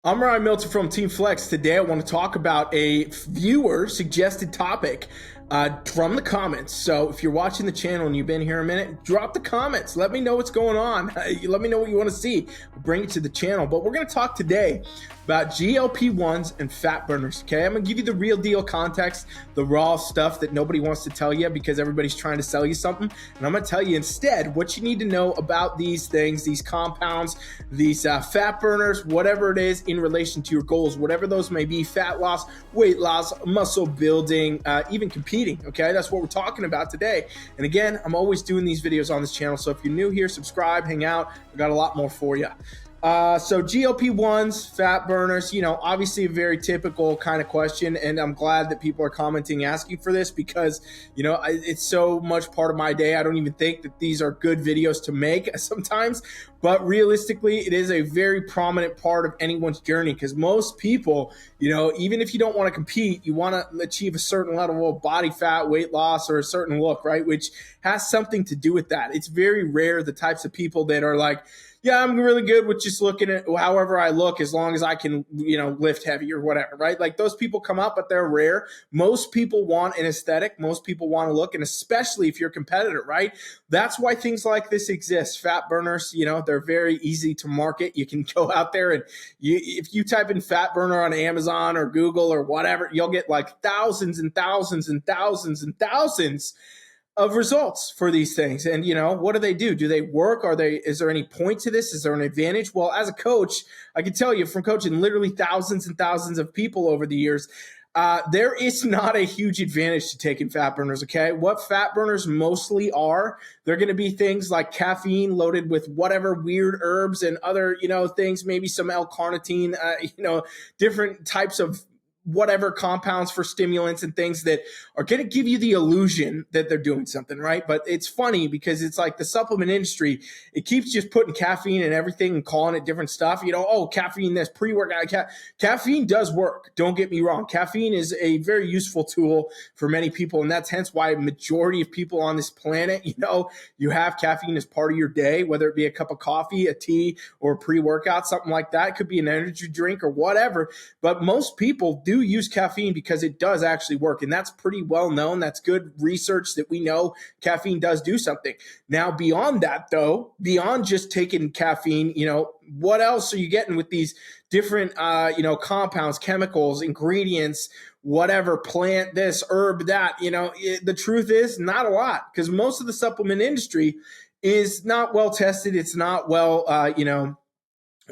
I'm Ryan Milton from TeamFFLEX. Today I want to talk about a viewer suggested topic from the comments. So if you're watching the channel and you've been here a minute, drop the comments. Let me know what's going on. Let me know what you want to see. We'll bring it to the channel. But we're going to talk today about GLP-1s and fat burners. Okay, I'm going to give you the real deal context, the raw stuff that nobody wants to tell you because everybody's trying to sell you something. And I'm going to tell you instead what you need to know about these things, these compounds, these fat burners, whatever it is in relation to your goals, whatever those may be: fat loss, weight loss, muscle building, even competing. Okay, that's what we're talking about today. And again, I'm always doing these videos on this channel. So if you're new here, subscribe, hang out. I got a lot more for you. So GLP-1s, fat burners, obviously a very typical kind of question. And I'm glad that people are commenting, asking for this because, it's so much part of my day. I don't even think that these are good videos to make sometimes, but realistically, it is a very prominent part of anyone's journey because most people, even if you don't want to compete, you want to achieve a certain level of body fat, weight loss, or a certain look, right? Which has something to do with that. It's very rare the types of people that are like, yeah, I'm really good with just looking at however I look as long as I can, lift heavy or whatever, right? Like those people come up, but they're rare. Most people want an aesthetic. Most people want to look, and especially if you're a competitor, right? That's why things like this exist. Fat burners, they're very easy to market. You can go out there and if you type in fat burner on Amazon or Google or whatever, you'll get like thousands and thousands and thousands and thousands of results for these things. And, what do? Do they work? Is there any point to this? Is there an advantage? Well, as a coach, I can tell you from coaching literally thousands and thousands of people over the years, there is not a huge advantage to taking fat burners, okay? What fat burners mostly are, they're going to be things like caffeine loaded with whatever weird herbs and other, things, maybe some L-carnitine, different types of whatever compounds for stimulants and things that are going to give you the illusion that they're doing something, right? But it's funny because it's like the supplement industry, it keeps just putting caffeine in everything and calling it different stuff. Caffeine, this pre-workout. Caffeine does work. Don't get me wrong. Caffeine is a very useful tool for many people. And that's hence why a majority of people on this planet, you have caffeine as part of your day, whether it be a cup of coffee, a tea, or a pre-workout, something like that. It could be an energy drink or whatever. But most people do use caffeine because it does actually work. And that's pretty well known. That's good research that we know caffeine does do something. Now, beyond that, though, beyond just taking caffeine, what else are you getting with these different, compounds, chemicals, ingredients, whatever, plant this, herb that, the truth is not a lot because most of the supplement industry is not well tested. It's not well,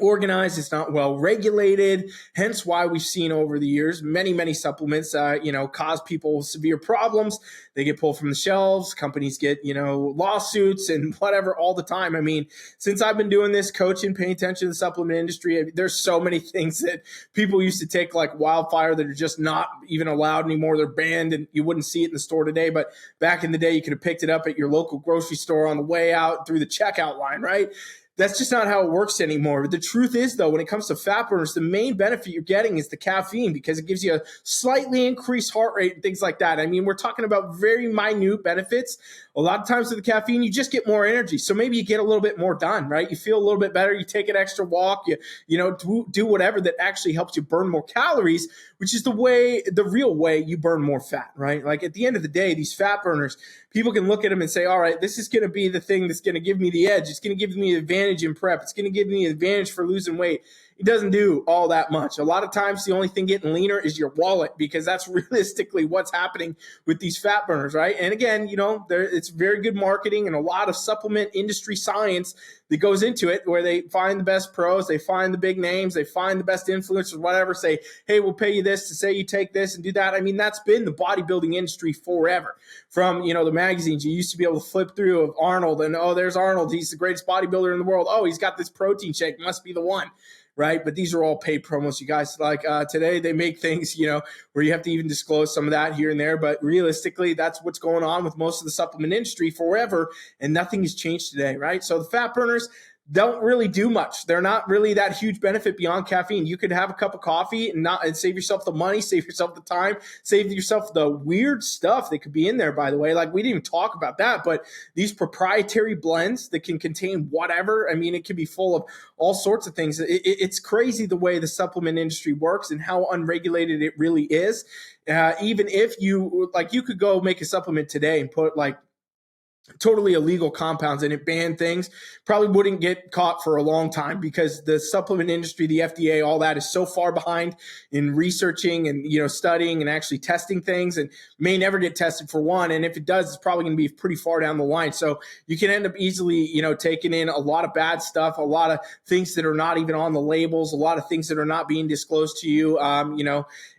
organized. It's not well regulated. Hence why we've seen over the years many supplements cause people severe problems. They get pulled from the shelves. Companies get lawsuits and whatever all the time. I mean, since I've been doing this, coaching, paying attention to the supplement industry, there's so many things that people used to take like wildfire that are just not even allowed anymore. They're banned and you wouldn't see it in the store today, but back in the day you could have picked it up at your local grocery store on the way out through the checkout line, right? That's just not how it works anymore. But the truth is, though, when it comes to fat burners, the main benefit you're getting is the caffeine because it gives you a slightly increased heart rate and things like that. I mean, we're talking about very minute benefits. A lot of times with the caffeine, you just get more energy. So maybe you get a little bit more done, right? You feel a little bit better. You take an extra walk. You do whatever that actually helps you burn more calories, which is the real way you burn more fat, right? Like at the end of the day, these fat burners, people can look at them and say, all right, this is going to be the thing that's going to give me the edge. It's going to give me the advantage in prep. It's going to give me an advantage for losing weight. It doesn't do all that much. A lot of times the only thing getting leaner is your wallet because that's realistically what's happening with these fat burners, right? And again, it's very good marketing and a lot of supplement industry science that goes into it where they find the best pros, they find the big names, they find the best influencers, whatever, say, hey, we'll pay you this to say you take this and do that. I mean, that's been the bodybuilding industry forever. From, the magazines, you used to be able to flip through of Arnold and, oh, there's Arnold. He's the greatest bodybuilder in the world. Oh, he's got this protein shake. Must be the one. Right. But these are all paid promos, you guys. Like today, they make things, where you have to even disclose some of that here and there. But realistically, that's what's going on with most of the supplement industry forever. And nothing has changed today. Right. So the fat burners, don't really do much. They're not really that huge benefit beyond caffeine. You could have a cup of coffee and save yourself the money, save yourself the time, save yourself the weird stuff that could be in there, by the way. Like, we didn't even talk about that, but these proprietary blends that can contain whatever. I mean, it can be full of all sorts of things. It's crazy the way the supplement industry works and how unregulated it really is. Even if you could go make a supplement today and put like totally illegal compounds in it, ban things, probably wouldn't get caught for a long time because the supplement industry, the FDA, all that is so far behind in researching and, studying and actually testing things, and may never get tested for one. And if it does, it's probably going to be pretty far down the line. So you can end up easily, taking in a lot of bad stuff, a lot of things that are not even on the labels, a lot of things that are not being disclosed to you,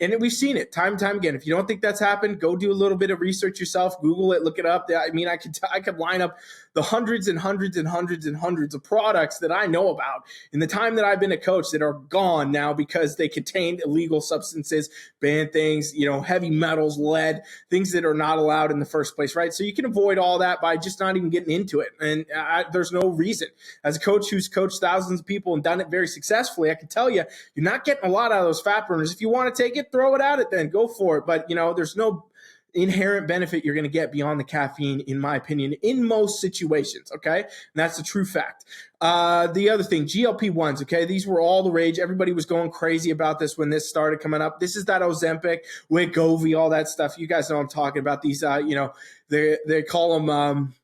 and we've seen it time and time again. If you don't think that's happened, go do a little bit of research yourself, Google it, look it up. I mean, I could line up the hundreds and hundreds and hundreds and hundreds of products that I know about in the time that I've been a coach that are gone now because they contained illegal substances, banned things, heavy metals, lead, things that are not allowed in the first place, right? So you can avoid all that by just not even getting into it. And there's no reason. As a coach who's coached thousands of people and done it very successfully, I can tell you, you're not getting a lot out of those fat burners. If you want to take it, throw it at it, then go for it. But, there's no inherent benefit you're going to get beyond the caffeine, in my opinion, in most situations. Okay. And that's the true fact. The other thing, GLP-1s. Okay. These were all the rage. Everybody was going crazy about this when this started coming up. This is that Ozempic, Wegovy, all that stuff. You guys know what I'm talking about. These, they call them,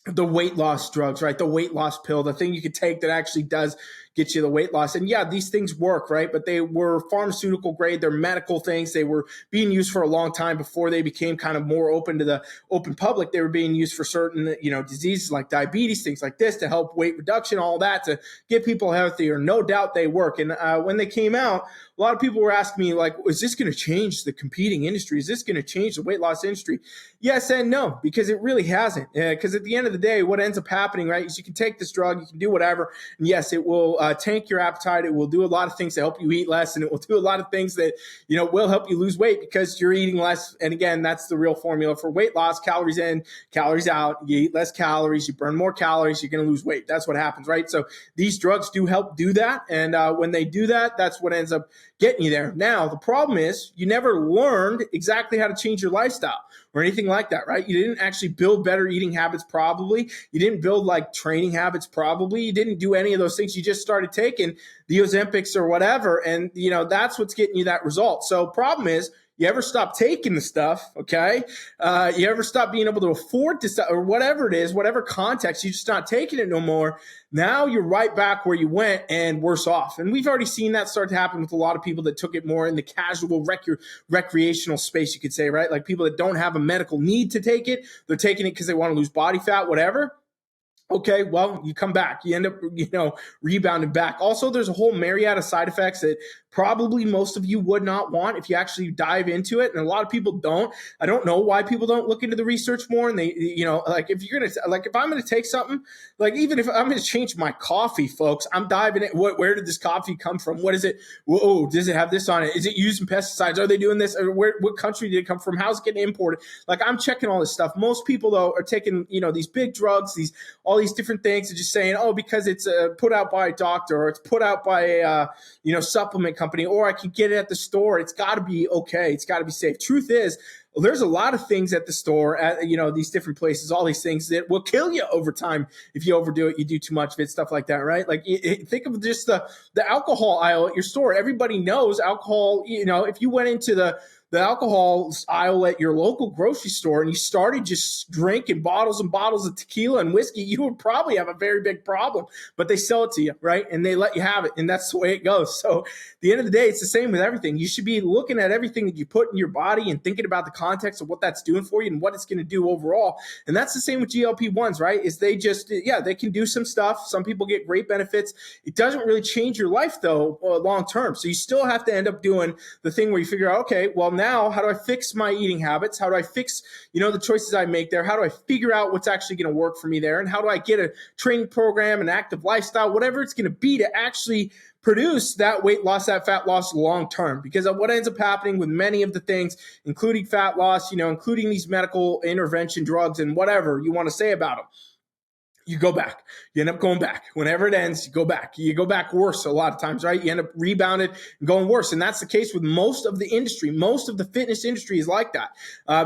the weight loss drugs, right? The weight loss pill, the thing you could take that actually does get you the weight loss. And yeah, these things work, right? But they were pharmaceutical grade. They're medical things. They were being used for a long time before they became kind of more open to the open public. They were being used for certain, diseases like diabetes, things like this, to help weight reduction, all that, to get people healthier. No doubt they work. And when they came out, a lot of people were asking me, like, is this going to change the competing industry? Is this going to change the weight loss industry? Yes and no, because it really hasn't. Because at the end of the day, what ends up happening, right, is you can take this drug, you can do whatever, and yes, it will tank your appetite. It will do a lot of things to help you eat less, and it will do a lot of things that, will help you lose weight because you're eating less. And again, that's the real formula for weight loss: calories in, calories out. You eat less calories, you burn more calories, you're going to lose weight. That's what happens, right? So these drugs do help do that. And when they do that, that's what ends up getting you there. Now, the problem is you never learned exactly how to change your lifestyle or anything like that, right? You didn't actually build better eating habits, probably. You didn't build like training habits, probably. You didn't do any of those things. You just started taking the Ozempics or whatever. And, that's what's getting you that result. So problem is, you ever stop taking the stuff, okay? You ever stop being able to afford to stop, or whatever it is, whatever context, you're just not taking it no more. Now you're right back where you went and worse off. And we've already seen that start to happen with a lot of people that took it more in the casual recreational space, you could say, right? Like people that don't have a medical need to take it. They're taking it because they want to lose body fat, whatever. Okay, well, you come back. You end up, rebounding back. Also, there's a whole myriad of side effects that probably most of you would not want if you actually dive into it. And a lot of people don't. I don't know why people don't look into the research more. And they, if I'm going to take something, like even if I'm going to change my coffee, folks, I'm diving in. Where did this coffee come from? What is it? Whoa, does it have this on it? Is it using pesticides? Are they doing this? Or what country did it come from? How's it getting imported? Like, I'm checking all this stuff. Most people, though, are taking, these big drugs, all these different things, and just saying, oh, because it's put out by a doctor, or it's put out by a supplement company, or I can get it at the store. It's got to be okay. It's got to be safe. Truth is, there's a lot of things at the store, at these different places, all these things that will kill you over time if you overdo it, you do too much of it, stuff like that, right? Like, think of just the alcohol aisle at your store. Everybody knows alcohol. If you went into the alcohol aisle at your local grocery store and you started just drinking bottles and bottles of tequila and whiskey, you would probably have a very big problem. But they sell it to you, right? And they let you have it. And that's the way it goes. So at the end of the day, it's the same with everything. You should be looking at everything that you put in your body and thinking about the context of what that's doing for you and what it's going to do overall. And that's the same with GLP-1s, right? Is they just, they can do some stuff. Some people get great benefits. It doesn't really change your life, though, long term. So you still have to end up doing the thing where you figure out, okay, well, now how do I fix my eating habits? How do I fix, the choices I make there? How do I figure out what's actually going to work for me there? And how do I get a training program, an active lifestyle, whatever it's going to be to actually produce that weight loss, that fat loss long term? Because of what ends up happening with many of the things, including fat loss, including these medical intervention drugs and whatever you want to say about them, you go back. You end up going back. Whenever it ends, you go back. You go back worse a lot of times, right? You end up rebounded and going worse. And that's the case with most of the industry. Most of the fitness industry is like that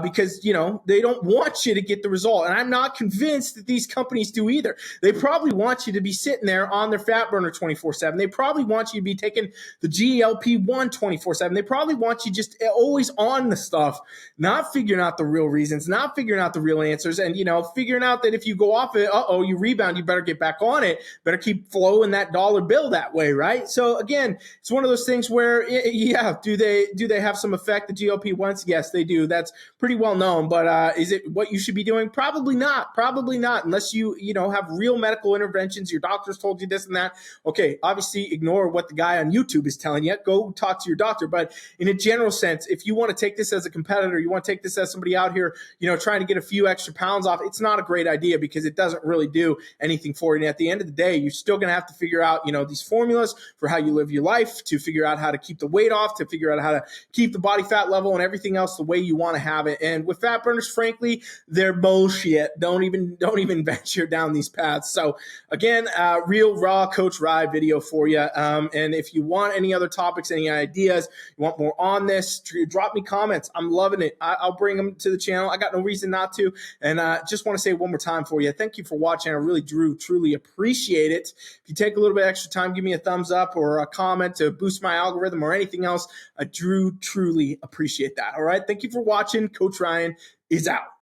because, they don't want you to get the result. And I'm not convinced that these companies do either. They probably want you to be sitting there on their fat burner 24/7. They probably want you to be taking the GLP-1 24/7. They probably want you just always on the stuff, not figuring out the real reasons, not figuring out the real answers, and, figuring out that if you go off it, you rebound, you better get back on it, better keep flowing that dollar bill that way, right? So again, it's one of those things where, do they have some effect, the GLP-1s? Yes, they do. That's pretty well known, but is it what you should be doing? Probably not, unless you have real medical interventions, your doctor's told you this and that. Okay, obviously ignore what the guy on YouTube is telling you, go talk to your doctor, but in a general sense, if you want to take this as a competitor, you want to take this as somebody out here, trying to get a few extra pounds off, it's not a great idea because it doesn't really do anything for you. And at the end of the day, you're still going to have to figure out, these formulas for how you live your life, to figure out how to keep the weight off, to figure out how to keep the body fat level and everything else the way you want to have it. And with fat burners, frankly, they're bullshit. Don't even venture down these paths. So again, real raw Coach Rye video for you. And if you want any other topics, any ideas, you want more on this, drop me comments. I'm loving it. I'll bring them to the channel. I got no reason not to. And just want to say one more time for you, thank you for watching. I really truly appreciate it. If you take a little bit extra time, give me a thumbs up or a comment to boost my algorithm or anything else. I truly appreciate that. All right. Thank you for watching. Coach Ryan is out.